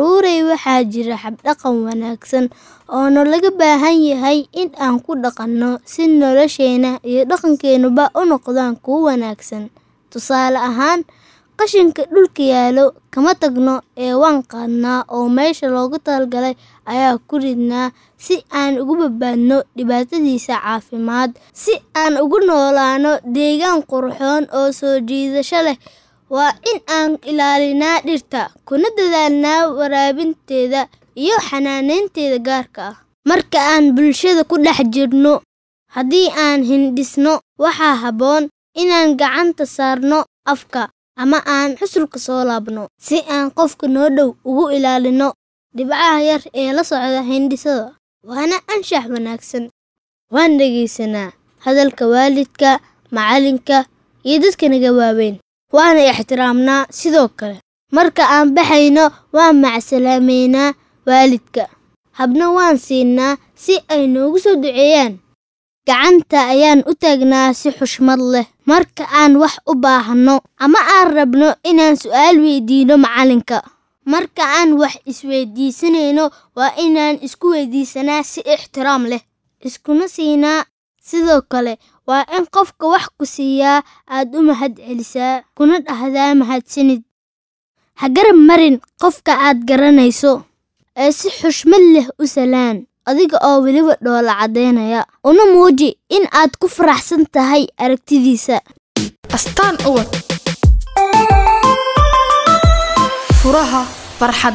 Ruuray waxaa jira hab-dhaqan wanaagsan oo laga baahan yahay in aan ku dhaqanno si nolosheena iyo dhaqankeenuba u noqdaan kuwo wanaagsan. Tusaale ahaan, qashinka dhulka yaallo kama tagno ee waan qaadnaa oo meesha loogu talagalay ayaa ku ridnaa si aan uga badbaadno dhibaatadiisa caafimaad, si aan ugu noolaano deegaan qurxoon oo soo jiidasho leh. Waa in aan ilaalinaa dhirta, kuna dadaalnaa waraabinteeda iyo xanaaneynteeda gaarka ah. Marka aan bulshada ku dhex jirno, haddii aan hindhisno, waxaa habboon inaan gacanta saarno afka ama aan xusulka soo laabno, si aan qofka noo dhow ugu ilaalino dhibcaha yar ee la socda hindhisada. Waana anshax wanaagsan. Waan dhegeysanaa hadalka waalidka, macalinka, iyo dadka naga waaweyn. Waana ixtiraamnaa sidoo kale. Marka aan baxayno, waan macsalaameynaa waalidka. Habna waan siinaa si ay noogu soo duceeyaan. Gacanta ayaan u taagnaa si xushmad leh. Marka aan wax u baahno ama aan rabno inaan su'aal weydiino macalinka. Marka aan wax isweydiisanayno, waa inaan isku weydiisanaa si ixtiraam leh. Iskuna siinaa. Sidoo kale, waa in qofka wax ku siiyaa aad u mahad celisaa, kuna dhahdaa mahadsanid. Ha garab marin qofka aad garanayso, ee si xushmad leh u salaan, adiga oo weliba dhoola cadeynaya. Una muuji in aad ku faraxsan tahay aragtidiisa. Astaan Ubad. Furaha farxad.